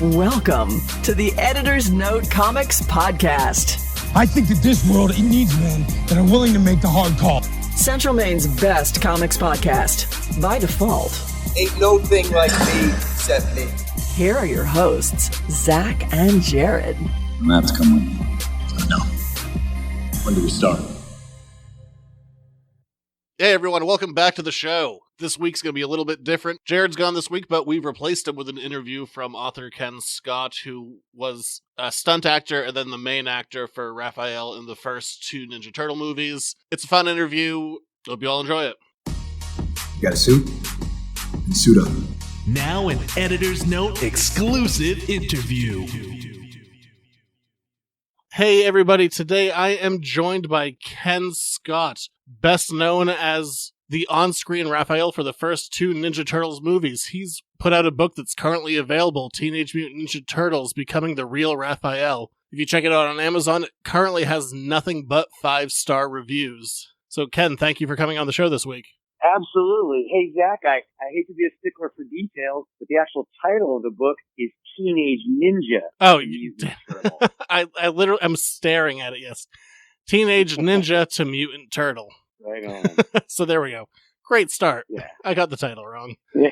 Welcome to the Editor's Note Comics Podcast. I think that this world, it needs men that are willing to make the hard call. Central Maine's best comics podcast, by default. Ain't no thing like me except me. Here are your hosts, Zach and Jared. I'm gonna have to come with you. No. When do we start? Hey everyone, welcome back to the show. This week's going to be a little bit different. Jared's gone this week, but we've replaced him with an interview from author Kenn Scott, who was a stunt actor and then the main actor for Raphael in the first two Ninja Turtle movies. It's a fun interview. Hope you all enjoy it. You got a suit? And suit up. Now an Editor's Note exclusive interview. Hey everybody, today I am joined by Kenn Scott, best known as the on-screen Raphael for the first two Ninja Turtles movies. He's put out a book that's currently available, Teenage Mutant Ninja Turtles, Becoming the Reel Raphael. If you check it out on Amazon, it currently has nothing but 5-star reviews. So Ken, thank you for coming on the show this week. Absolutely. Hey, Zach, I hate to be a stickler for details, but the actual title of the book is Teenage Ninja. Oh, I literally am staring at it, yes. Teenage Ninja to Mutant Turtle. Right on. So there we go. Great start. Yeah. I got the title wrong. Yeah,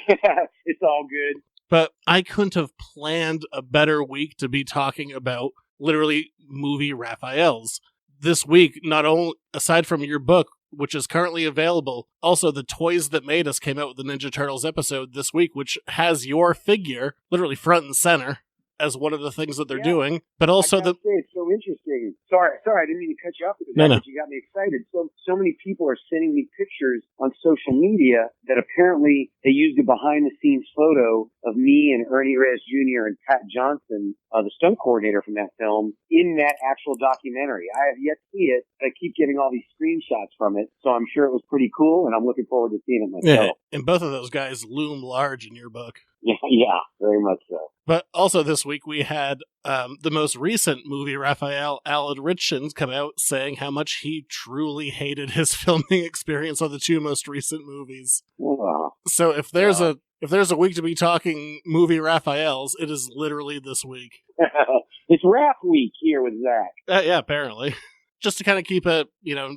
it's all good. But I couldn't have planned a better week to be talking about literally movie Raphaels. This week, not only, aside from your book, which is currently available, also The Toys That Made Us came out with the Ninja Turtles episode this week, which has your figure literally front and center as one of the things that they're doing, but also it's so interesting. Sorry, I didn't mean to cut you off because No. You got me excited. So many people are sending me pictures on social media that apparently they used a behind-the-scenes photo of me and Ernie Reyes Jr. and Pat Johnson, the stunt coordinator from that film, in that actual documentary. I have yet to see it, but I keep getting all these screenshots from it, so I'm sure it was pretty cool, and I'm looking forward to seeing it myself. Yeah, and both of those guys loom large in your book. Yeah, very much so. But also this week we had the most recent movie, Raphael, Alan Ritchson, come out saying how much he truly hated his filming experience on the two most recent movies. Wow. So if there's a week to be talking movie Raphaels, it is literally this week. It's Rap Week here with Zach. Yeah, apparently. Just to kind of keep it,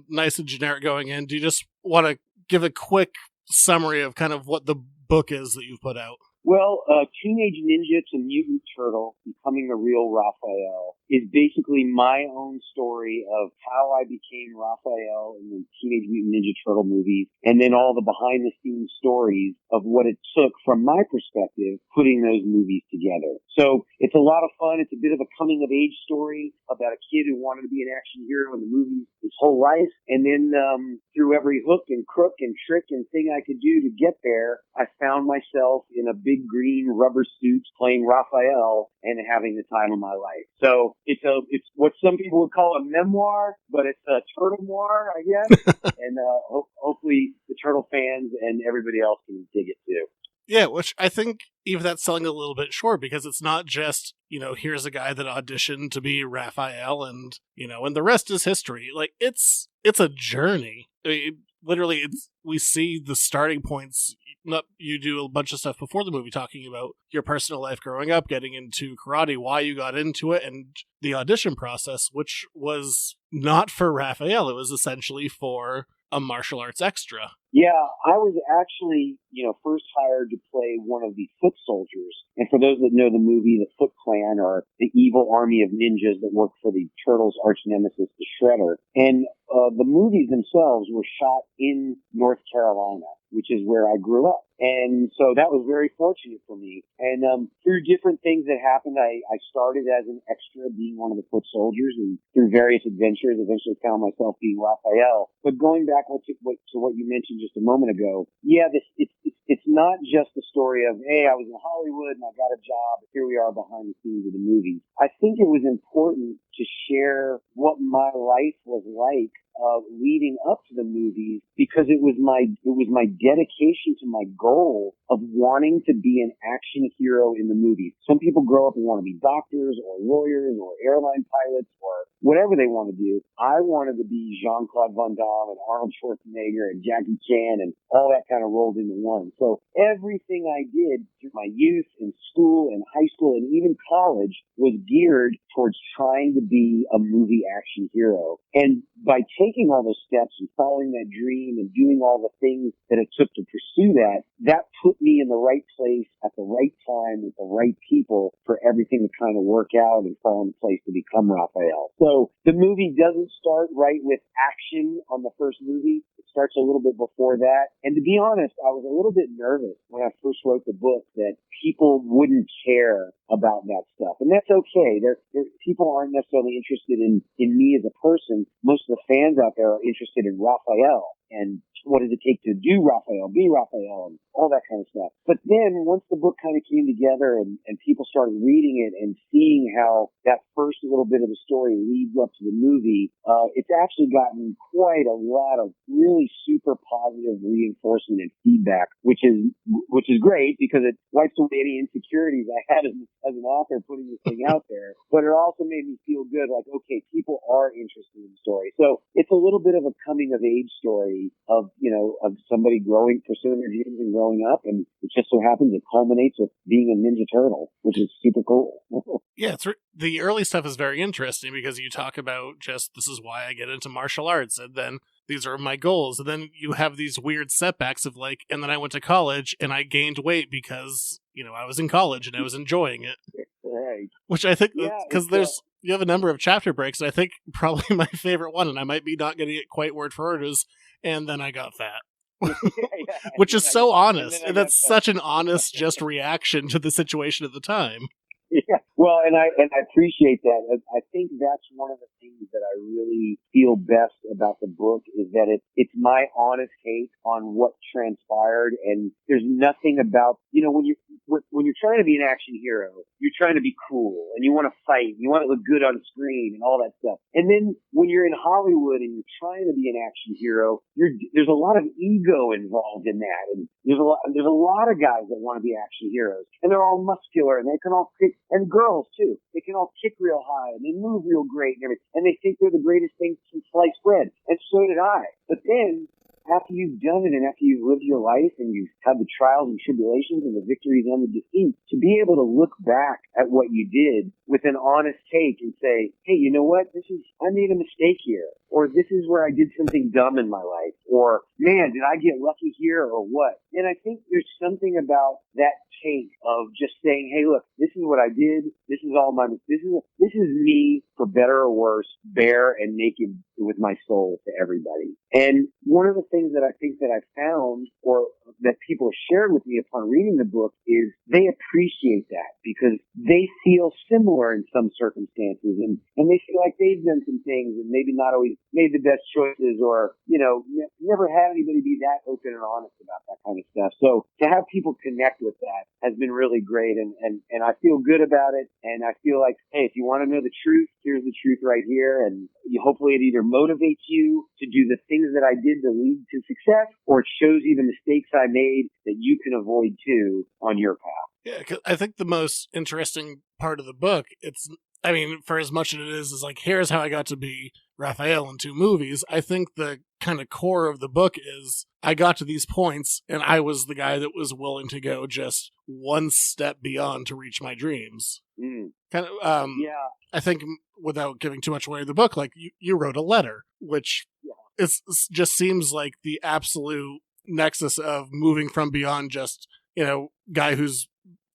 nice and generic going in, do you just want to give a quick summary of kind of what the book is that you've put out? Well, Teenage Ninja to Mutant Turtle, Becoming the Reel Raphael, is basically my own story of how I became Raphael in the Teenage Mutant Ninja Turtle movies, and then all the behind-the-scenes stories of what it took, from my perspective, putting those movies together. So it's a lot of fun. It's a bit of a coming-of-age story about a kid who wanted to be an action hero in the movies his whole life, and then through every hook and crook and trick and thing I could do to get there, I found myself in a big green rubber suit playing Raphael and having the time of my life. So it's what some people would call a memoir, but it's a turtle noir, I guess. And hopefully the turtle fans and everybody else can dig it too. Yeah, which I think even that's selling a little bit short, because it's not just, here's a guy that auditioned to be Raphael and, and the rest is history. Like, it's a journey. I mean, literally, we see the starting points. You do a bunch of stuff before the movie talking about your personal life growing up, getting into karate, why you got into it, and the audition process, which was not for Raphael. It was essentially for a martial arts extra. Yeah, I was actually, first hired to play one of the foot soldiers. And for those that know the movie, the Foot Clan are the evil army of ninjas that work for the Turtles' arch nemesis, the Shredder. And the movies themselves were shot in North Carolina, which is where I grew up. And so that was very fortunate for me. And through different things that happened, I started as an extra being one of the foot soldiers, and through various adventures, eventually found myself being Raphael. But going back to what you mentioned just a moment ago, yeah, it's not just the story of, hey, I was in Hollywood and I got a job. Here we are behind the scenes of the movie. I think it was important to share what my life was like leading up to the movies because it was my dedication to my goal of wanting to be an action hero in the movies. Some people grow up and want to be doctors or lawyers or airline pilots or whatever they want to do. I wanted to be Jean-Claude Van Damme and Arnold Schwarzenegger and Jackie Chan and all that kind of rolled into one. So everything I did through my youth and school and high school and even college was geared towards trying to be a movie action hero. And by taking all those steps and following that dream and doing all the things that it took to pursue that, that put me in the right place at the right time with the right people for everything to kind of work out and fall into place to become Raphael. So the movie doesn't start right with action on the first movie. It starts a little bit before that. And to be honest, I was a little bit nervous when I first wrote the book that people wouldn't care about that stuff. And that's okay. People aren't necessarily interested in me as a person. Most of the fans out there are interested in Raphael and what does it take to do Raphael, be Raphael, and all that kind of stuff. But then once the book kind of came together and people started reading it and seeing how that first little bit of the story leads up to the movie, it's actually gotten quite a lot of really super positive reinforcement and feedback, which is great because it wipes away any insecurities I had as an author putting this thing out there. But it also made me feel good, like, okay, people are interested in the story. So it's a little bit of a coming of age story of somebody pursuing their dreams and growing up, and it just so happens it culminates with being a Ninja Turtle, which is super cool. Yeah, the early stuff is very interesting because you talk about just this is why I get into martial arts, and then these are my goals, and then you have these weird setbacks of like, and then I went to college and I gained weight because I was in college and I was enjoying it. Right. Which I think because you have a number of chapter breaks, and I think probably my favorite one, and I might be not getting it quite word for word, is and then I got fat. Which is so honest. And that's such an honest, just reaction to the situation at the time. Yeah. Well, and I appreciate that. I think that's one of the things that I really feel best about the book is that it's my honest take on what transpired, and there's nothing about when you're trying to be an action hero, you're trying to be cool and you want to fight, and you want to look good on screen and all that stuff. And then when you're in Hollywood and you're trying to be an action hero, there's a lot of ego involved in that, and there's a lot of guys that want to be action heroes, and they're all muscular and they can all kick, and girls too. They can all kick real high and they move real great and everything, and they think they're the greatest thing since sliced bread. And so did I. But then after you've done it and after you've lived your life and you've had the trials and tribulations and the victories and the defeats, to be able to look back at what you did with an honest take and say, hey, you know what? I made a mistake here. Or this is where I did something dumb in my life. Or, man, did I get lucky here or what? And I think there's something about that take of just saying, hey, look, this is what I did. This is me, for better or worse, bare and naked with my soul to everybody. And one of the things that I think that I found, or that people shared with me upon reading the book, is they appreciate that because they feel similar in some circumstances, and they feel like they've done some things and maybe not always made the best choices, or never had anybody be that open and honest about that kind of stuff. So to have people connect with that has been really great, and I feel good about it. And I feel like, hey, if you want to know the truth, here's the truth right here, and hopefully it either motivates you to do the things that I did to lead to success, or it shows you the mistakes I made that you can avoid too on your path. Yeah, 'cause I think the most interesting part of the book, for as much as it is like, here's how I got to be Raphael in 2 movies, I think the kind of core of the book is I got to these points and I was the guy that was willing to go just one step beyond to reach my dreams. Yeah. I think without giving too much away of the book, like you wrote a letter, which just seems like the absolute nexus of moving from beyond just, guy who's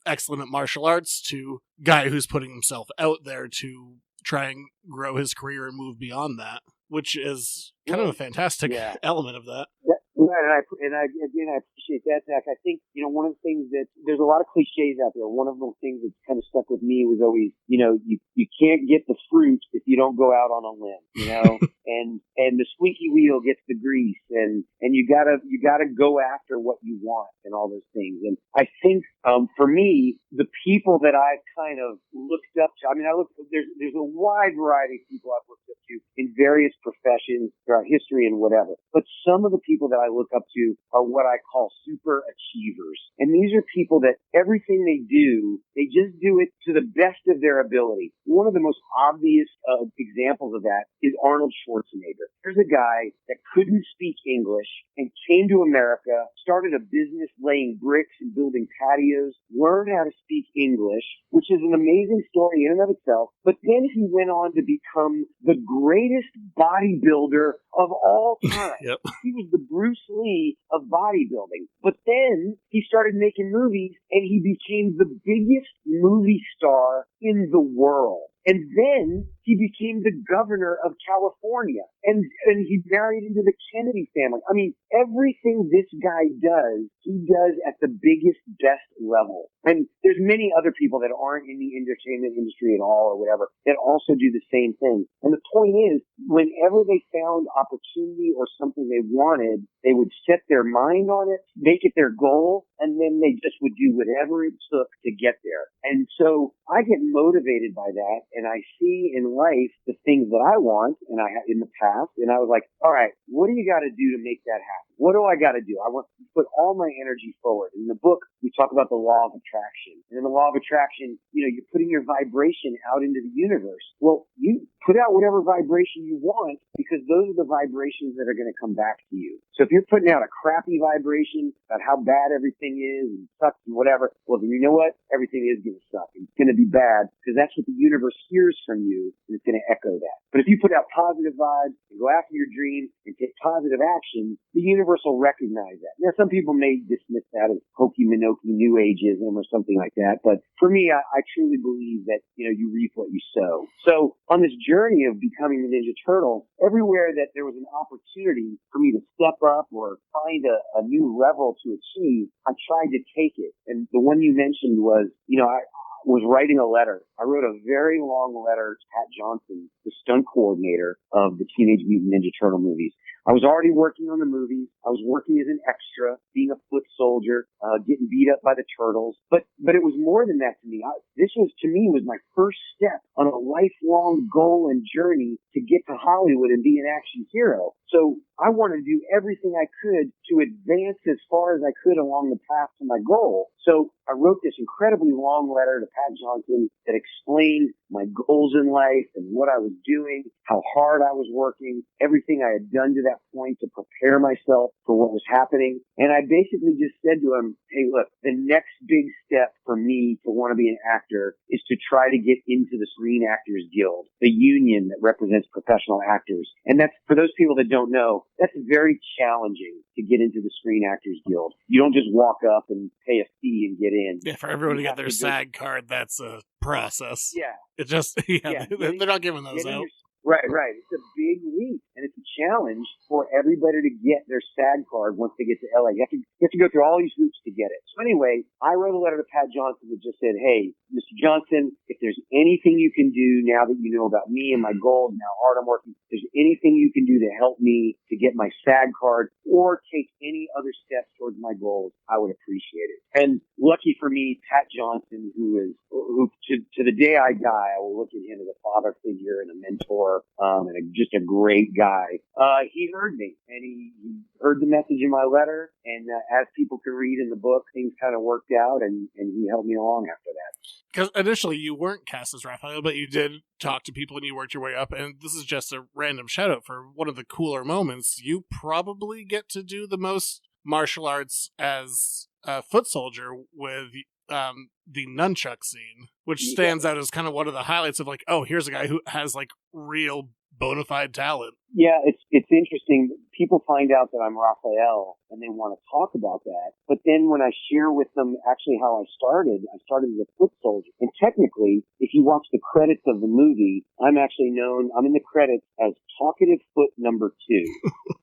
excellent at martial arts to guy who's putting himself out there to try and grow his career and move beyond that, which is kind of a fantastic element of that. Right, and I appreciate that, Zach. I think, one of the things that, there's a lot of cliches out there. One of the things that's kind of stuck with me was always, you can't get the fruit if you don't go out on a limb, and the squeaky wheel gets the grease, and you gotta go after what you want and all those things. And I think, for me, the people that I've kind of looked up to, there's a wide variety of people I've looked up to, in various professions throughout history and whatever. But some of the people that I look up to are what I call super achievers. And these are people that everything they do, they just do it to the best of their ability. One of the most obvious examples of that is Arnold Schwarzenegger. There's a guy that couldn't speak English and came to America, started a business laying bricks and building patios, learned how to speak English, which is an amazing story in and of itself. But then he went on to become the greatest bodybuilder of all time. Yep. He was the Bruce Lee of bodybuilding. But then he started making movies and he became the biggest movie star in the world. And then he became the governor of California. And he married into the Kennedy family. I mean, everything this guy does, he does at the biggest, best level. And there's many other people that aren't in the entertainment industry at all or whatever that also do the same thing. And the point is, whenever they found opportunity or something they wanted, they would set their mind on it, make it their goal, and then they just would do whatever it took to get there. And so I get motivated by that, and I see in life the things that I want, and I had in the past, and I was like, all right, what do you got to do to make that happen? What do I got to do? I want to put all my energy forward. In the book, we talk about the law of attraction. And in the law of attraction, you're putting your vibration out into the universe. Well, you put out whatever vibration you want because those are the vibrations that are going to come back to you. So if you're putting out a crappy vibration about how bad everything is and sucks and whatever, well, then you know what? Everything is going to suck. It's going to be bad because that's what the universe hears from you, and it's going to echo that. But if you put out positive vibes and go after your dream and take positive action, the universe will recognize that. Now, some people may dismiss that as hokey-manokey new ageism or something like that, but for me, I truly believe that, you reap what you sow. So on this journey of becoming the Ninja Turtle, everywhere that there was an opportunity for me to step up or find a new level to achieve, I tried to take it. And the one you mentioned was, I was writing a letter. I wrote a very long letter to Pat Johnson, the stunt coordinator of the Teenage Mutant Ninja Turtle movies. I was already working on the movies. I was working as an extra, being a foot soldier, getting beat up by the turtles. But it was more than that to me. This was my first step on a lifelong goal and journey to get to Hollywood and be an action hero. So I wanted to do everything I could to advance as far as I could along the path to my goal. So I wrote this incredibly long letter to Pat Johnson that explained my goals in life and what I was doing, how hard I was working, everything I had done to that point to prepare myself for what was happening. And I basically just said to him, hey, look, the next big step for me to want to be an actor is to try to get into the Screen Actors Guild, the union that represents professional actors. And that's, for those people that don't know, that's very challenging to get into the Screen Actors Guild. You don't just walk up and pay a fee and get in. Yeah, for everyone to get their SAG card, that's a process. Yeah. It just, they're not giving those out. Right. It's a big leap, and it's a challenge for everybody to get their SAG card once they get to LA. You have to go through all these hoops to get it. So anyway, I wrote a letter to Pat Johnson that just said, hey, Mr. Johnson, if there's anything you can do now that you know about me and my goals and how hard I'm working, if there's anything you can do to help me to get my SAG card or take any other steps towards my goals, I would appreciate it. And lucky for me, Pat Johnson, who to the day I die, I will look at him as a father figure and a mentor, and just a great guy. He heard me, and he heard the message in my letter, and as people can read in the book, things kind of worked out, and he helped me along after that. Because initially you weren't cast as Raphael, but you did talk to people and you worked your way up, and this is just a random shout out for one of the cooler moments. You probably get to do the most martial arts as a foot soldier with the nunchuck scene, which stands out as kind of one of the highlights of like, oh, here's a guy who has like real bona fide talent. Yeah, it's interesting. People find out that I'm Raphael and they want to talk about that. But then when I share with them actually how I started as a foot soldier. And technically, if you watch the credits of the movie, I'm in the credits as Talkative Foot number 2.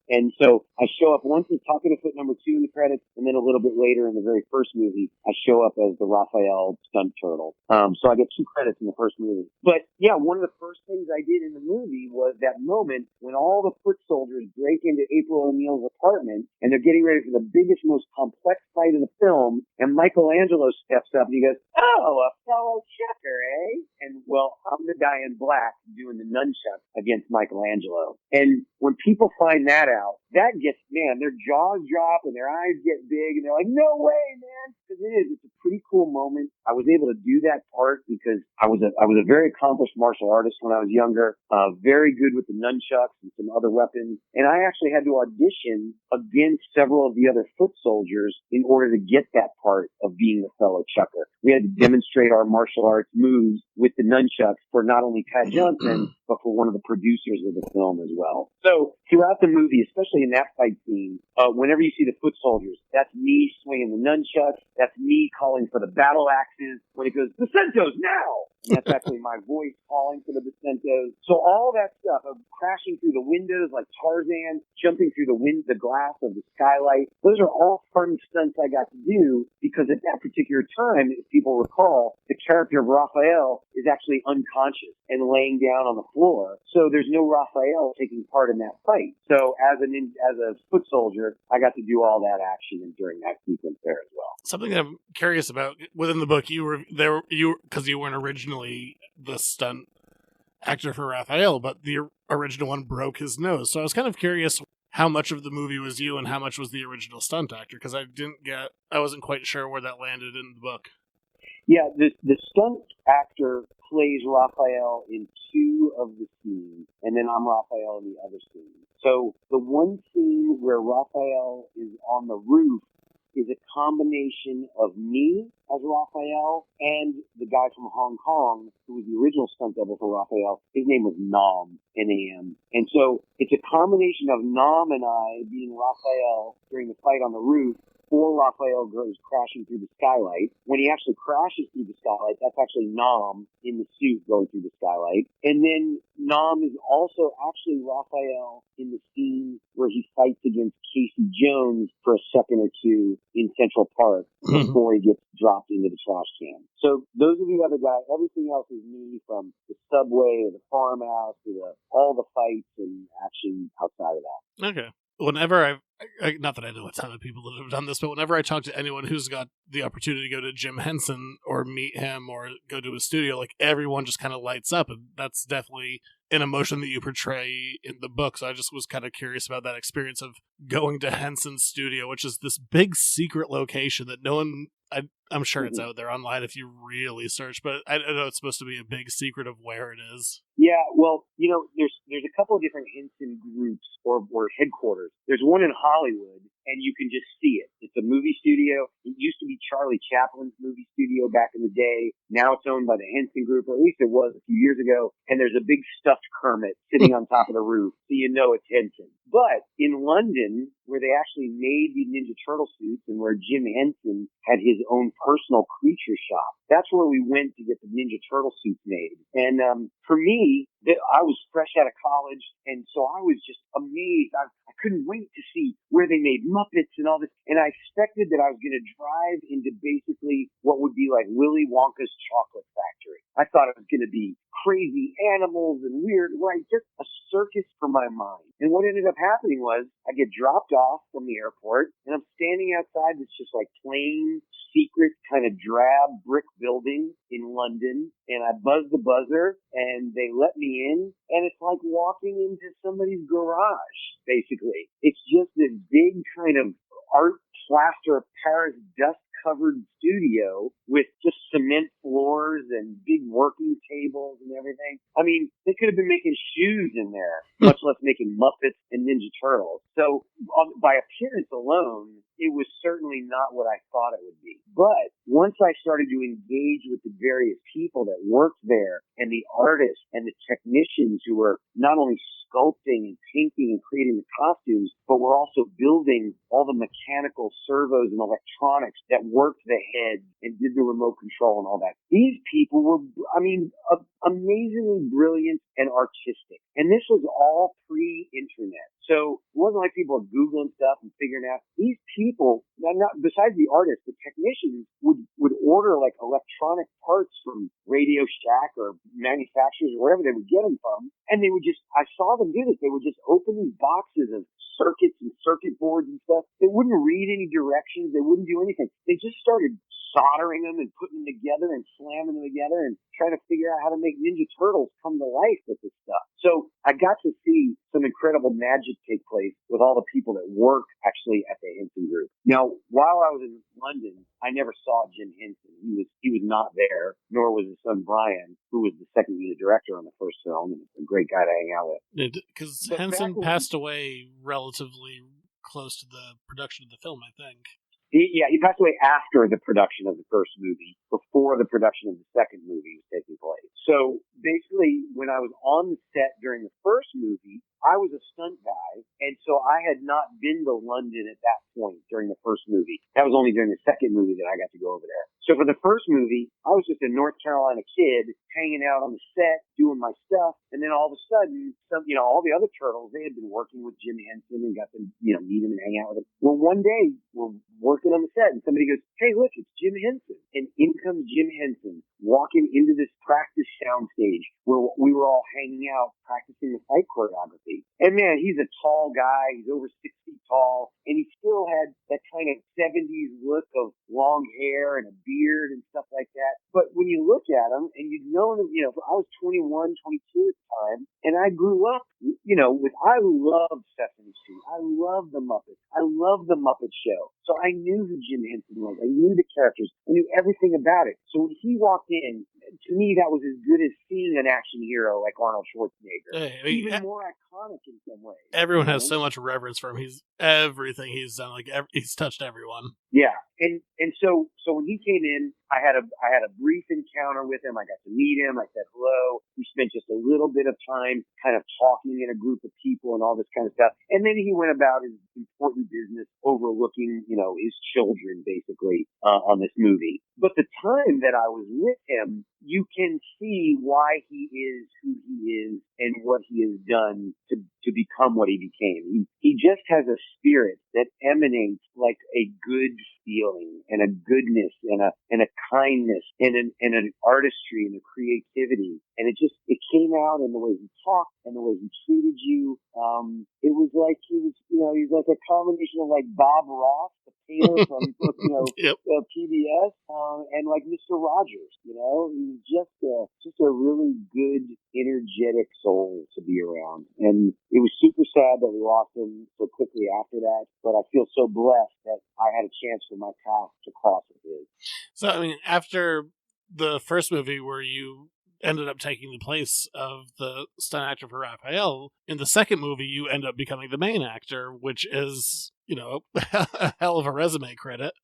And so I show up once as Talkative Foot number 2 in the credits, and then a little bit later in the very first movie, I show up as the Raphael stunt turtle. So I get 2 credits in the first movie. But yeah, one of the first things I did in the movie was that moment when all the foot soldiers break into April O'Neil's apartment and they're getting ready for the biggest, most complex fight in the film, and Michelangelo steps up and he goes, oh, a fellow checker, eh? And And, well, I'm the guy in black doing the nunchuck against Michelangelo. And when people find that out, that gets, man, their jaws drop and their eyes get big and they're like, no way, man. Because it's a pretty cool moment. I was able to do that part because I was a very accomplished martial artist when I was younger, very good with the nunchucks and some other weapons. And I actually had to audition against several of the other foot soldiers in order to get that part of being the fellow chucker. We had to demonstrate our martial arts moves with the nunchucks for not only Pat Johnson, but for one of the producers of the film as well. So throughout the movie, especially in that fight scene, whenever you see the foot soldiers, that's me swinging the nunchucks. That's me calling for the battle axes. When it goes, Vicentos, now! And that's actually my voice calling for the Vicentos. So all that stuff of crashing through the windows like Tarzan, jumping through the glass of the skylight, those are all fun stunts I got to do because at that particular time, if people recall, the character of Raphael is actually unconscious and laying down on the floor. So there's no Raphael taking part in that fight. So as a foot soldier, I got to do all that action during that sequence there as well. Something that I'm curious about within the book, because you weren't originally the stunt actor for Raphael, but the original one broke his nose. So I was kind of curious how much of the movie was you and how much was the original stunt actor, because I wasn't quite sure where that landed in the book. Yeah, the stunt actor plays Raphael in 2 of the scenes, and then I'm Raphael in the other scene. So the one scene where Raphael is on the roof is a combination of me as Raphael and the guy from Hong Kong who was the original stunt double for Raphael. His name was Nam, N-A-M. And so it's a combination of Nam and I being Raphael during the fight on the roof before Raphael goes crashing through the skylight. When he actually crashes through the skylight, that's actually Nam in the suit going through the skylight. And then Nam is also actually Raphael in the scene where he fights against Casey Jones for a second or two in Central Park before he gets dropped into the trash can. So those are the other guys. Everything else is me, from the subway or the farmhouse to all the fights and action outside of that. Okay. Whenever not that I know a ton of people that have done this, but whenever I talk to anyone who's got the opportunity to go to Jim Henson or meet him or go to his studio, like, everyone just kind of lights up, and that's definitely an emotion that you portray in the book. So I just was kind of curious about that experience of going to Henson's studio, which is this big secret location that no one, I'm sure it's out there online if you really search, but I know it's supposed to be a big secret of where it is. Yeah, well, there's a couple of different Henson groups or headquarters. There's one in Hollywood, and you can just see it. It's a movie studio. It used to be Charlie Chaplin's movie studio back in the day. Now it's owned by the Henson Group, or at least it was a few years ago. And there's a big stuffed Kermit sitting on top of the roof, so you know it's Henson. But in London, where they actually made the Ninja Turtle suits and where Jim Henson had his own personal creature shop, that's where we went to get the Ninja Turtle suits made. And for me, I was fresh out of college, and so I was just amazed. I couldn't wait to see where they made Muppets and all this. And I expected that I was going to drive into basically what would be like Willy Wonka's chocolate factory. I thought it was going to be crazy animals and weird, right? Just a circus for my mind. And what ended up happening was I get dropped off from the airport, and I'm standing outside this just like plain, secret, kind of drab brick building in London, and I buzz the buzzer, and they let me in, and it's like walking into somebody's garage, basically. It's just this big kind of art plaster of Paris dust-covered studio with just cement floors and big working tables and everything. I mean, they could have been making shoes in there, much less making Muppets and Ninja Turtles. So by appearance alone, it was certainly not what I thought it would be. But once I started to engage with the various people that worked there and the artists and the technicians who were not only sculpting and painting and creating the costumes, but were also building all the mechanical servos and electronics that worked the head and did the remote control and all that. These people were, amazingly brilliant and artistic. And this was all pre-internet. So it wasn't like people were Googling stuff and figuring out. These people, besides the artists, the technicians would order like electronic parts from Radio Shack or manufacturers or wherever they would get them from. And they would I saw them do this. They would just open these boxes of circuits and circuit boards and stuff. They wouldn't read any directions. They wouldn't do anything. They just started soldering them and putting them together and slamming them together and trying to figure out how to make Ninja Turtles come to life with this stuff. So I got to see some incredible magic take place with all the people that work actually at the Henson Group. Now, while I was in London, I never saw Jim Henson. He was not there, nor was his son Brian, who was the second unit director on the first film, and a great guy to hang out with. Because Henson passed away relatively close to the production of the film, I think. He passed away after the production of the first movie, before the production of the second movie was taking place. So basically, when I was on the set during the first movie, I was a stunt guy, and so I had not been to London at that point during the first movie. That was only during the second movie that I got to go over there. So for the first movie, I was just a North Carolina kid hanging out on the set, doing my stuff, and then all of a sudden, all the other turtles, they had been working with Jim Henson and got to, meet him and hang out with him. Well, one day, we're working on the set, and somebody goes, "Hey, look, it's Jim Henson." And in comes Jim Henson, walking into this practice soundstage where we were all hanging out, practicing the fight choreography. And man, he's a tall guy. He's over 6 feet tall, and he still had that kind of 70s look of long hair and a beard and stuff like that. But when you look at him, and you'd known him, I was 21, 22 at the time, and I grew up, I loved Sesame Street. I loved the Muppets. I loved the Muppet Show. So I knew who Jim Henson was. I knew the characters. I knew everything about it. So when he walked in, to me, that was as good as seeing an action hero like Arnold Schwarzenegger. Even more iconic in some ways. Everyone has so much reverence for him. Everything he's done, he's touched everyone. Yeah, and so when he came in, I had a brief encounter with him. I got to meet him. I said hello. We spent just a little bit of time kind of talking in a group of people and all this kind of stuff. And then he went about his important business, overlooking, his children basically on this movie. But the time that I was with him, you can see why he is who he is and what he has done to become what he became. He just has a spirit that emanates like a good feeling and a goodness and a kindness and an artistry and a creativity. And it came out in the way he talked and the way he treated you. It was like he was like a combination of like Bob Ross, the painter from Yep. PBS, and like Mr. Rogers. He was just a really good, energetic soul to be around. And it was super sad that we lost him so quickly after that. But I feel so blessed that I had a chance for my path to cross with his. So after the first movie where you ended up taking the place of the stunt actor for Raphael, in the second movie you end up becoming the main actor, which is, a hell of a resume credit.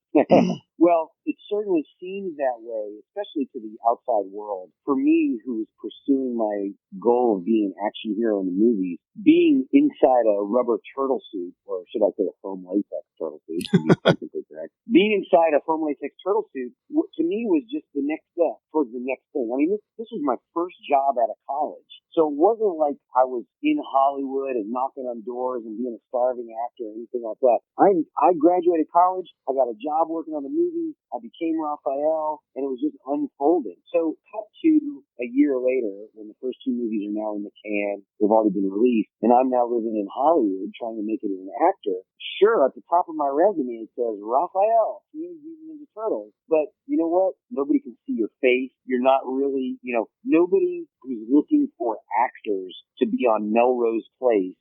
Well, it certainly seems that way, especially to the outside world. For me, who was pursuing my goal of being an action hero in the movies, being inside a rubber turtle suit, or should I say a foam latex turtle suit, to be technically correct. Being inside a foam latex turtle suit, to me, was just the next step towards the next thing. I mean, this was my first job out of college. So it wasn't like I was in Hollywood and knocking on doors and being a starving actor or anything like that. I graduated college. I got a job working on the movie. I became Raphael, and it was just unfolding. So cut to a year later, when the first two movies are now in the can, they've already been released, and I'm now living in Hollywood trying to make it as an actor. Sure, at the top of my resume it says Raphael, Teenage Mutant Ninja Turtles, but you know what? Nobody can see your face. You're not really, nobody who's looking for actors to be on Melrose Place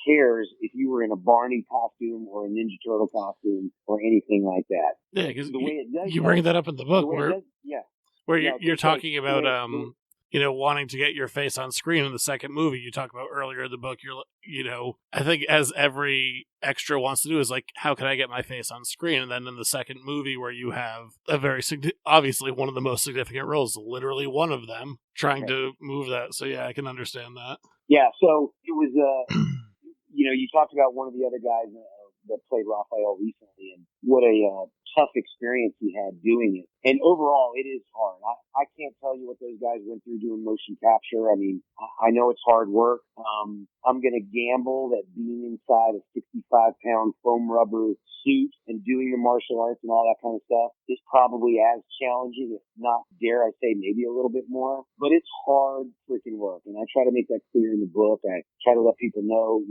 cares if you were in a Barney costume or a Ninja Turtle costume or anything like that. Yeah, because you bring that up in the book where you're talking about wanting to get your face on screen in the second movie. You talk about earlier in the book, I think as every extra wants to do is like, how can I get my face on screen? And then in the second movie where you have a very obviously one of the most significant roles, literally one of them, trying to move that. So yeah, I can understand that. Yeah, so it was, you talked about one of the other guys that played Raphael recently, and what a tough experience he had doing it. And overall, it is hard. I can't tell you what those guys went through doing motion capture. I mean, I know it's hard work. I'm going to gamble that being inside a 65-pound foam rubber suit and doing the martial arts and all that kind of stuff is probably as challenging, if not, dare I say, maybe a little bit more. But it's hard freaking work. And I try to make that clear in the book. I try to let people know,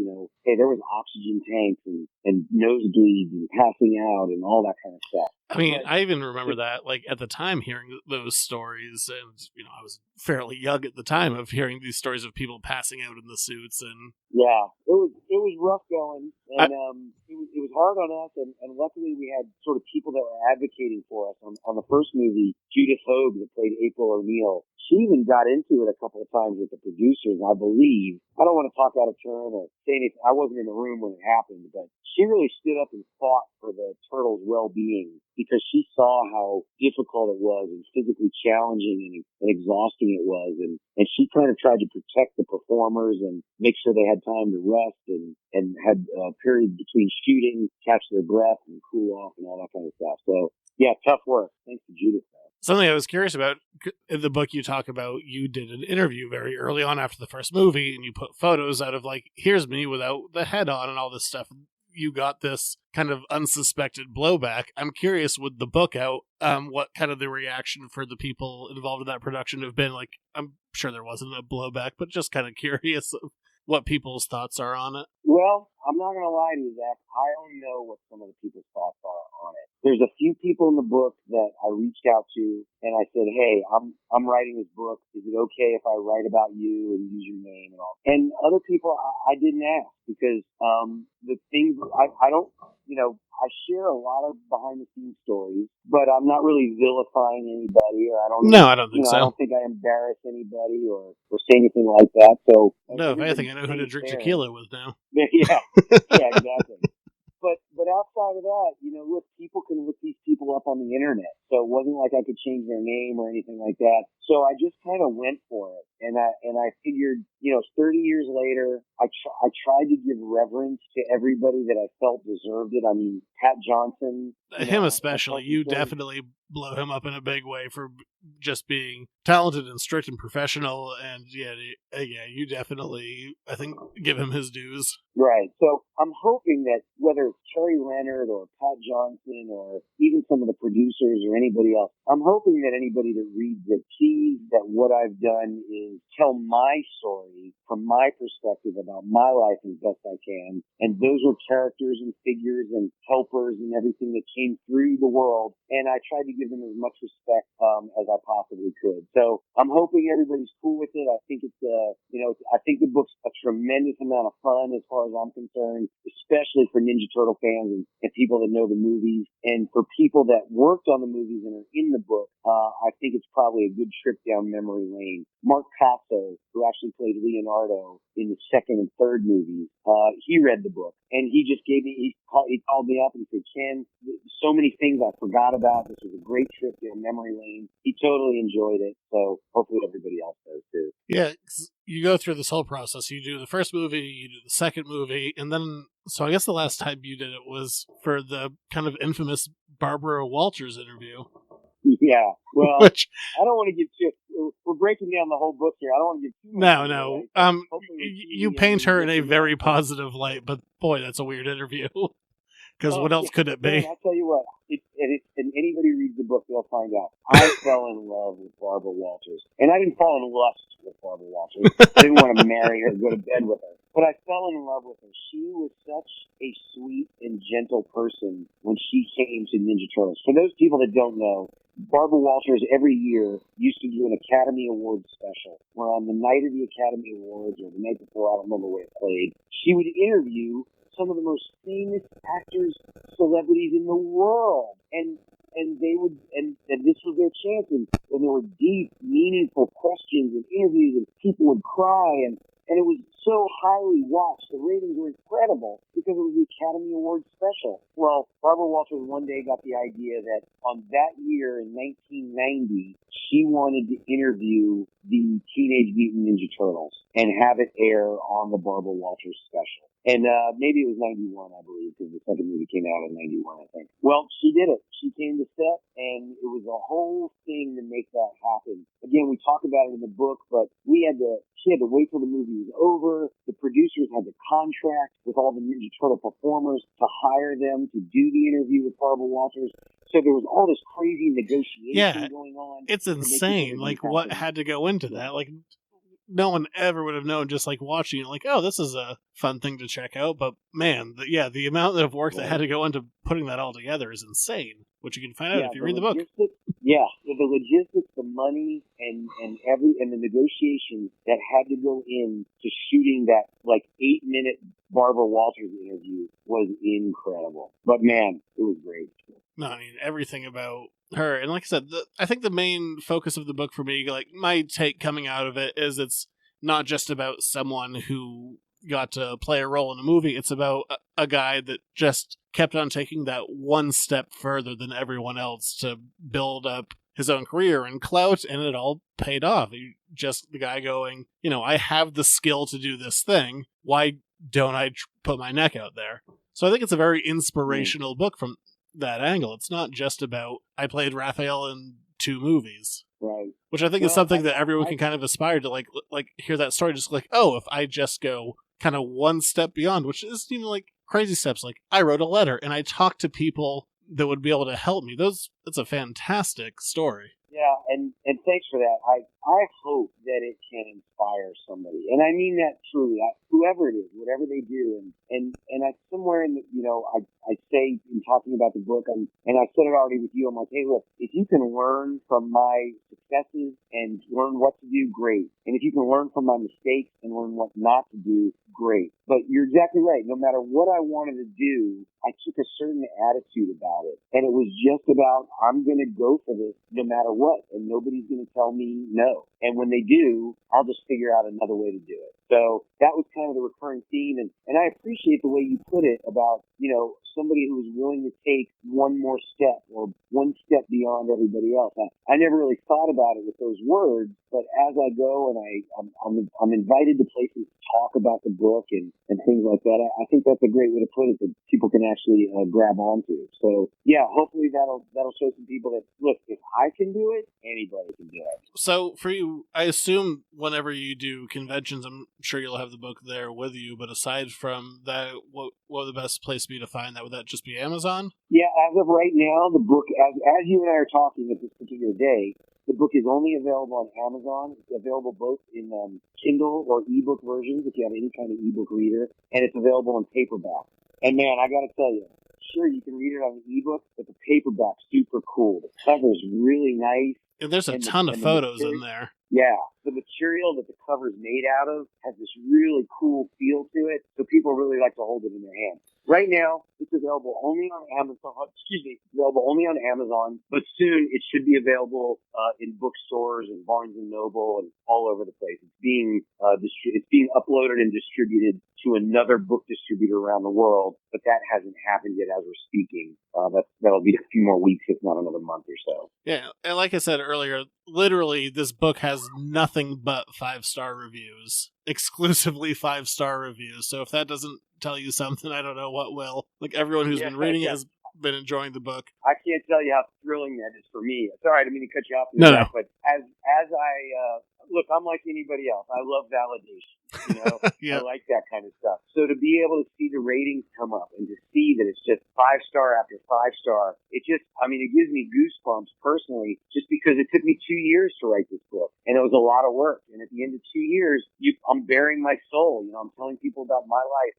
hey, there was oxygen tanks and nosebleeds and passing out and all that kind of stuff. that. I mean, But I even remember that, like, at the time hearing those stories, and, I was fairly young at the time of hearing these stories of people passing out in the suits, and... yeah, it was rough going, and it was hard on us, and luckily we had sort of people that were advocating for us. On the first movie, Judith Hogue, that played April O'Neil, she even got into it a couple of times with the producers, I believe. I don't want to talk out of turn or say anything. I wasn't in the room when it happened, but she really stood up and fought for the turtles' well-being because she saw how difficult it was and physically challenging and exhausting it was. And she kind of tried to protect the performers and make sure they had time to rest and had periods between shooting, catch their breath and cool off and all that kind of stuff. So, yeah, tough work. Thanks to Judith. Something I was curious about, in the book you talk about, you did an interview very early on after the first movie, and you put photos out of, like, here's me without the head on and all this stuff. You got this kind of unsuspected blowback. I'm curious, with the book out, what kind of the reaction for the people involved in that production have been. Like, I'm sure there wasn't a blowback, but just kind of curious of what people's thoughts are on it. Well, I'm not going to lie to you, Zach. I don't know what some of the people's thoughts are on it. There's a few people in the book that I reached out to, and I said, hey, I'm writing this book. Is it okay if I write about you and use your name and all? And other people, I didn't ask because the things, I don't, I share a lot of behind-the-scenes stories, but I'm not really vilifying anybody, or I don't. No, I don't think so. I don't think I embarrass anybody or say anything like that. So no, if anything, I know who to drink tequila with now. Yeah, exactly. But outside of that, look, people can look these people up on the internet. So it wasn't like I could change their name or anything like that. So I just kind of went for it. And I figured, 30 years later, I tried to give reverence to everybody that I felt deserved it. I mean, Pat Johnson. Him especially. You definitely blow him up in a big way for just being talented and strict and professional. And yeah, you definitely, I think, give him his dues. Right. So I'm hoping that whether it's Terry Leonard or Pat Johnson or even some of the producers or anybody else, I'm hoping that anybody that reads it sees that what I've done is tell my story from my perspective about my life as best I can. And those were characters and figures and helpers and everything that came through the world. And I tried to give them as much respect as I possibly could. So I'm hoping everybody's cool with it. I think it's I think the book's a tremendous amount of fun as far as I'm concerned, especially for Ninja Turtle fans and people that know the movies. And for people that worked on the movies and are in the book, I think it's probably a good trip down memory lane. Mark Casso, who actually played Leonardo in the second and third movies, he read the book and he just he called me up and he said, Ken, so many things I forgot about. This was a great trip down memory lane. He totally enjoyed it. So hopefully everybody else does too. Yeah, you go through this whole process. You do the first movie, you do the second movie, and then, so I guess the last time you did it was for the kind of infamous Barbara Walters interview. Yeah, well, Which, I don't want to give too. We're breaking down the whole book here. I don't want to give too much. No. You paint her in a very positive light, but boy, that's a weird interview. Because what else could it be? Man, I'll tell you what. And anybody reads the book, they'll find out. I fell in love with Barbara Walters, and I didn't fall in lust with Barbara Walters. I didn't want to marry her, go to bed with her, but I fell in love with her. She was such a sweet and gentle person when she came to Ninja Turtles. For those people that don't know, Barbara Walters every year used to do an Academy Awards special, where on the night of the Academy Awards, or the night before, I don't remember where it played, she would interview some of the most famous actors, celebrities in the world, and they would, and this was their chance, and there were deep, meaningful questions and interviews, and people would cry, and it was so highly watched. The ratings were incredible because it was the Academy Awards special. Well, Barbara Walters one day got the idea that on that year in 1990, she wanted to interview the Teenage Mutant Ninja Turtles and have it air on the Barbara Walters special. And maybe it was 91, I believe, because the second movie came out in 91, I think. Well, she did it. She came to set, and it was a whole thing to make that happen. Again, we talk about it in the book, but she had to wait till the movie was over. The producers had to contract with all the Ninja Turtle performers to hire them to do the interview with Barbara Walters. So there was all this crazy negotiation going on. It's insane. Like, what had to go into that? Like, no one ever would have known just like watching it, like, oh, this is a fun thing to check out. But man, the amount of work that had to go into putting that all together is insane, which you can find out if you read the book. Yeah, so the logistics, the money, and the negotiations that had to go in to shooting that like 8-minute Barbara Walters interview was incredible. But man, it was great. No, I mean, everything about her. And like I said, I think the main focus of the book for me, like my take coming out of it, is it's not just about someone who got to play a role in a movie. It's about a guy that just kept on taking that one step further than everyone else to build up his own career and clout, and it all paid off. Just the guy going, I have the skill to do this thing. Why don't I put my neck out there? So I think it's a very inspirational book from that angle. It's not just about, I played Raphael in 2 movies. Right. Which I think is something that everyone can kind of aspire to, like hear that story, just like, oh, if I just go kind of one step beyond, which isn't even like crazy steps, like I wrote a letter and I talked to people that would be able to help me. It's a fantastic story. Yeah, and thanks for that. I hope that it can inspire somebody, and I mean that truly. Whoever it is, whatever they do, and I somewhere in the, I say in talking about the book, and I said it already with you. I'm like, hey, look, if you can learn from my successes and learn what to do, great. And if you can learn from my mistakes and learn what not to do, great. But you're exactly right. No matter what I wanted to do, I took a certain attitude about it. And it was just about, I'm going to go for this no matter what. And nobody's going to tell me no. And when they do, I'll just figure out another way to do it. So that was kind of the recurring theme. And I appreciate the way you put it about, somebody who was willing to take one more step or one step beyond everybody else. I never really thought about it with those words, but as I go and I'm invited to places to talk about the book and things like that, I think that's a great way to put it that people can actually grab onto. So yeah, hopefully that'll show some people that, look, if I can do it, anybody can do it. So for you, I assume whenever you do conventions, I'm sure you'll have the book there with you, but aside from that, what would the best place be to find that? Would that just be Amazon? Yeah, as of right now, the book, as you and I are talking at this particular day, the book is only available on Amazon. It's available both in Kindle or ebook versions if you have any kind of ebook reader, and it's available in paperback. And man, I got to tell you, sure, you can read it on the ebook, but the paperback's super cool. The cover's really nice. And there's a ton of photos in there. Yeah, the material that the cover is made out of has this really cool feel to it, so people really like to hold it in their hand. Right now, it's available only on Amazon. It's available only on Amazon, but soon it should be available in bookstores and Barnes and Noble and all over the place. It's being uploaded and distributed to another book distributor around the world, but that hasn't happened yet as we're speaking. That'll be a few more weeks, if not another month or so. Yeah, and like I said earlier, literally this book has nothing but 5-star reviews. Exclusively 5-star reviews. So if that doesn't tell you something, I don't know what will. Like, everyone who's been reading it has been enjoying the book. I can't tell you how thrilling that is for me. Sorry, I didn't mean to cut you off. No. But as I look, I'm like anybody else. I love validation. Yeah. I like that kind of stuff. So to be able to see the ratings come up and to see that it's just 5-star after 5-star, it gives me goosebumps personally, just because it took me 2 years to write this book, and it was a lot of work. And at the end of 2 years, I'm bearing my soul. I'm telling people about my life,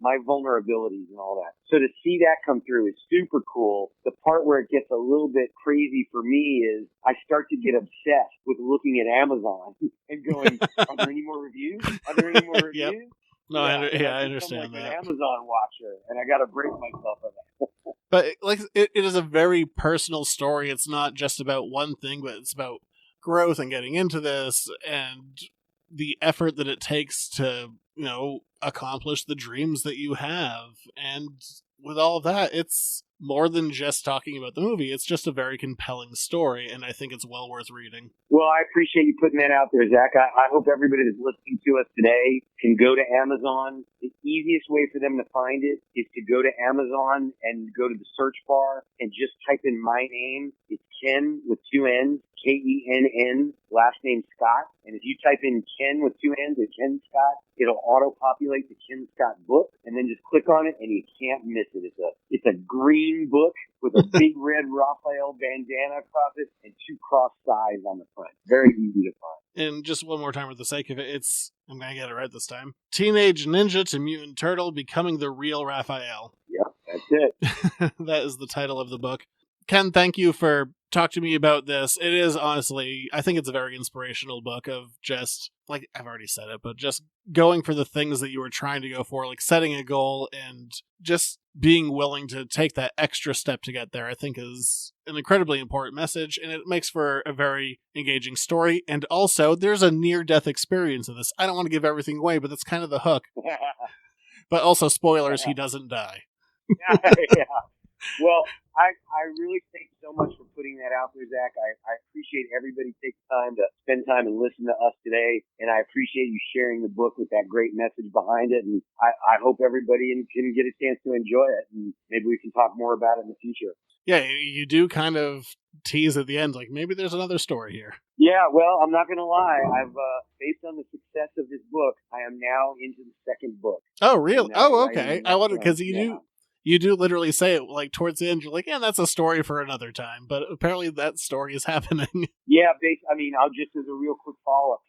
my vulnerabilities and all that. So to see that come through is super cool. The part where it gets a little bit crazy for me is I start to get obsessed with looking at Amazon and going, are there any more reviews? Are there any more reviews? Yep. No, I understand like that. An Amazon watcher, and I got to break myself of that. But it is a very personal story. It's not just about one thing, but it's about growth and getting into this and the effort that it takes to, accomplish the dreams that you have. And with all of that, it's more than just talking about the movie. It's just a very compelling story, and I think it's well worth reading. Well, I appreciate you putting that out there, Zach. I hope everybody that's listening to us today can go to Amazon. The easiest way for them to find it is to go to Amazon and go to the search bar and just type in my name. It's Kenn with 2 N's, Kenn, last name Scott. And if you type in Kenn with 2 N's or Kenn Scott, it'll auto-populate the Kenn Scott book, and then just click on it, and you can't miss it. It's a green book with a big red Raphael bandana across it and 2 cross sides on the front. Very easy to find. And just one more time for the sake of it, I'm going to get it right this time. Teenage Ninja to Mutant Turtle, Becoming the Reel Raphael. Yep, that's it. That is the title of the book. Kenn, thank you for talking to me about this. It is honestly, I think it's a very inspirational book of just, like I've already said it, but just going for the things that you were trying to go for, like setting a goal and just being willing to take that extra step to get there, I think is an incredibly important message, and it makes for a very engaging story. And also, there's a near-death experience in this. I don't want to give everything away, but that's kind of the hook. But also, spoilers, he doesn't die. Yeah. Well, I really thank you so much for putting that out there, Zach. I appreciate everybody taking time to spend time and listen to us today, and I appreciate you sharing the book with that great message behind it, and I hope everybody can get a chance to enjoy it, and maybe we can talk more about it in the future. Yeah, you do kind of tease at the end, like maybe there's another story here. Yeah, well, I'm not going to lie. I've based on the success of this book, I am now into the second book. Oh, really? Oh, okay. writing I wanted, because yeah. you do literally say it, like, towards the end, you're like, yeah, that's a story for another time. But apparently that story is happening. Yeah, I'll just, as a real quick follow-up,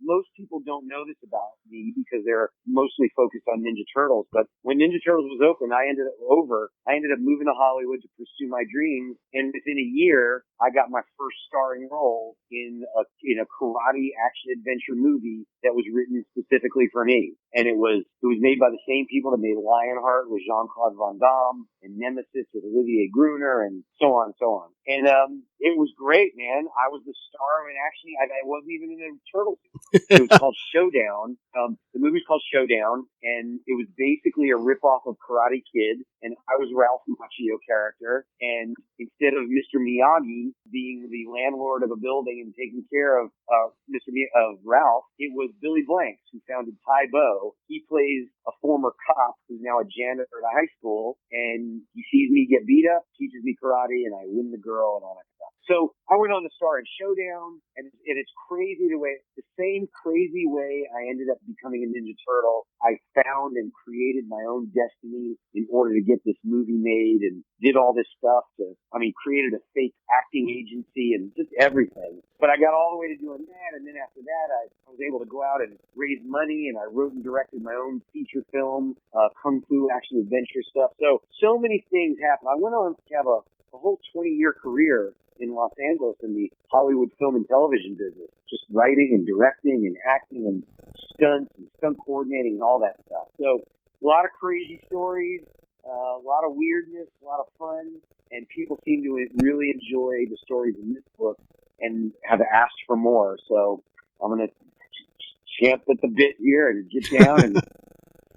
most people don't know this about me because they're mostly focused on Ninja Turtles. But when Ninja Turtles was open, I ended up moving to Hollywood to pursue my dreams. And within a year, I got my first starring role in a karate action adventure movie that was written specifically for me. And it was made by the same people that made Lionheart with Jean-Claude Van Damme and Nemesis with Olivier Gruner and so on and so on. And it was great, man. I was the star, and actually I wasn't even in a turtle suit. It was called Showdown. The movie's called Showdown, and it was basically a ripoff of Karate Kid, and I was Ralph Macchio character. And instead of Mr. Miyagi being the landlord of a building and taking care of Ralph, it was Billy Blanks, who founded Tai Bo. He plays a former cop who's now a janitor at a high school, and he sees me get beat up, teaches me karate, and I win the girl and all that stuff. So I went on to star in Showdown, and it's crazy the same crazy way I ended up becoming a Ninja Turtle. I found and created my own destiny in order to get this movie made, and did all this stuff created a fake acting agency and just everything. But I got all the way to doing that, and then after that, I was able to go out and raise money, and I wrote and directed my own feature film, kung fu action adventure stuff. So many things happened. I went on to have a whole 20-year career in Los Angeles in the Hollywood film and television business, just writing and directing and acting and stunts and stunt coordinating and all that stuff. So a lot of crazy stories, a lot of weirdness, a lot of fun, and people seem to really enjoy the stories in this book and have asked for more. So I'm going to champ at the bit here and get down and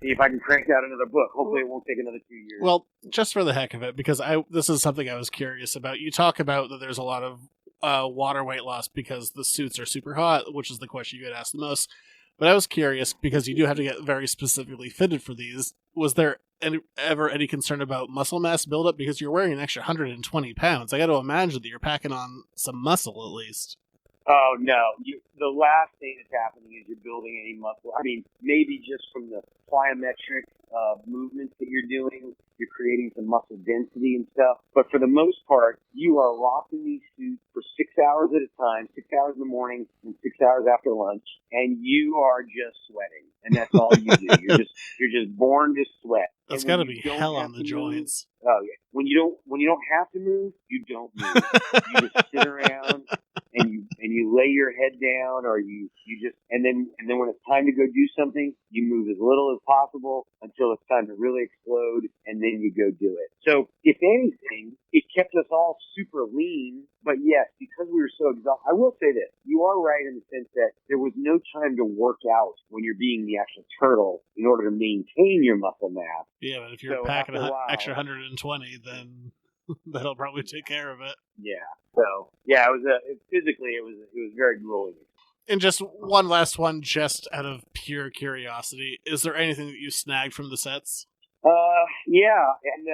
see if I can crank out another book. Hopefully it won't take another 2 years. Well, just for the heck of it, because this is something I was curious about. You talk about that there's a lot of water weight loss because the suits are super hot, which is the question you get asked the most. But I was curious, because you do have to get very specifically fitted for these. Was there ever any concern about muscle mass buildup? Because you're wearing an extra 120 pounds. I got to imagine that you're packing on some muscle at least. Oh, no. The last thing that's happening is you're building any muscle. I mean, maybe just from the plyometric movements that you're doing, you're creating some muscle density and stuff. But for the most part, you are locked in these suits for 6 hours at a time, 6 hours in the morning and 6 hours after lunch, and you are just sweating. And that's all you do. You're just born to sweat. That's got to be hell on the joints. Oh yeah. When you don't have to move, you don't move. You just sit around and you lay your head down, or you just and then when it's time to go do something, you move as little as possible until it's time to really explode, and then you go do it. So if anything, it kept us all super lean. But yes, because we were so exhausted, I will say this: you are right in the sense that there was no time to work out when you're being the actual turtle in order to maintain your muscle mass. Yeah, but if you're packing an extra 120, then that'll probably take care of it. Yeah. So yeah, physically it was very grueling. And just one last one, just out of pure curiosity, is there anything that you snagged from the sets? Yeah, and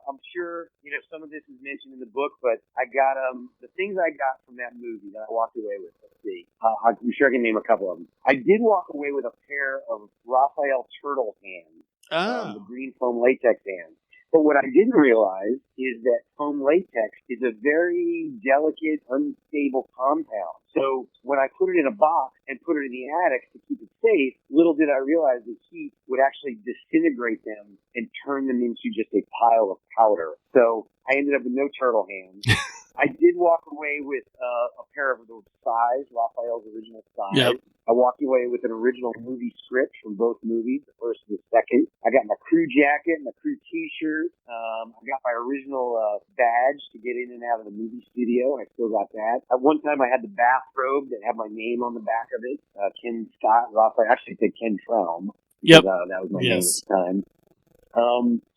I'm sure some of this is mentioned in the book, but I got the things I got from that movie that I walked away with. Let's see, I'm sure I can name a couple of them. I did walk away with a pair of Raphael turtle hands, the green foam latex hands. But what I didn't realize is that foam latex is a very delicate, unstable compound. So when I put it in a box and put it in the attic to keep it safe, little did I realize the heat would actually disintegrate them and turn them into just a pile of powder. So I ended up with no turtle hands. I did walk away with a pair of the size, Raphael's original size. Yep. I walked away with an original movie script from both movies, the first and the second. I got my crew jacket, my crew t-shirt. I got my original badge to get in and out of the movie studio, and I still got that. At one time, I had the bathrobe that had my name on the back of it. Kenn Scott, Raphael. Actually, I said Ken Traum. Yep. That was my name at the time.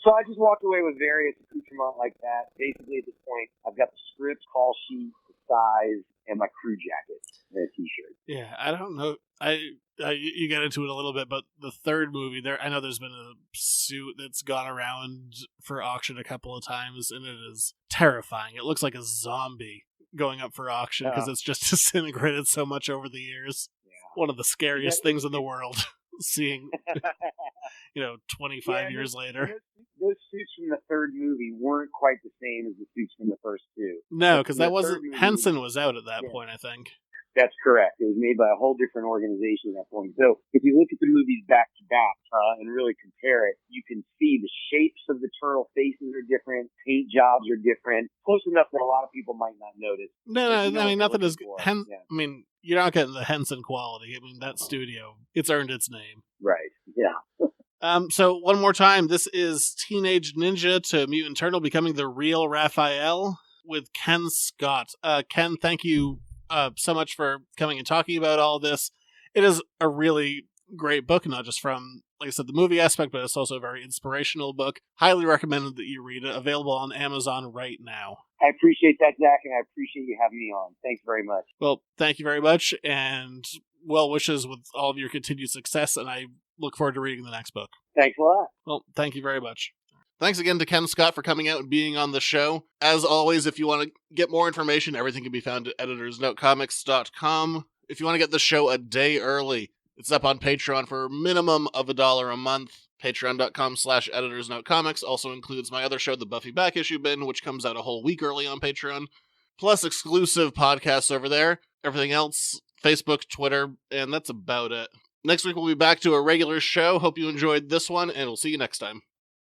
So I just walked away with various accoutrements like that. Basically, at this point, I've got the script, call sheet, the size, and my crew jacket and a t-shirt. Yeah, I don't know. You get into it a little bit, but the third movie, I know there's been a suit that's gone around for auction a couple of times, and it is terrifying. It looks like a zombie going up for auction because it's just disintegrated so much over the years. Yeah. One of the scariest things in the world. Seeing, 25 years later. Those suits from the third movie weren't quite the same as the suits from the first two. No, because that wasn't... Henson was out at that point, I think. That's correct. It was made by a whole different organization at that point. So if you look at the movies back to back and really compare it, you can see the shapes of the turtle faces are different, paint jobs are different, close enough that a lot of people might not notice. No, I mean, nothing is... I mean, you're not getting the Henson quality. I mean, that studio, it's earned its name. Right, yeah. So one more time, this is Teenage Ninja to Mutant Turtle becoming the Reel Raphael with Kenn Scott. Ken, thank you so much for coming and talking about all this. It is a really great book, not just from, like I said, the movie aspect, but it's also a very inspirational book. Highly recommended that you read it. Available on Amazon right now. I appreciate that, Zach, and I appreciate you having me on. Thanks very much. Well, thank you very much, and well wishes with all of your continued success, and I look forward to reading the next book. Thanks a lot. Well, thank you very much. Thanks again to Kenn Scott for coming out and being on the show. As always, if you want to get more information, everything can be found at editorsnotecomics.com. If you want to get the show a day early, it's up on Patreon for a minimum of $1 a month. Patreon.com/editorsnotecomics also includes my other show, The Buffy Back Issue Bin, which comes out a whole week early on Patreon, plus exclusive podcasts over there. Everything else, Facebook, Twitter, and that's about it. Next week we'll be back to a regular show. Hope you enjoyed this one, and we'll see you next time.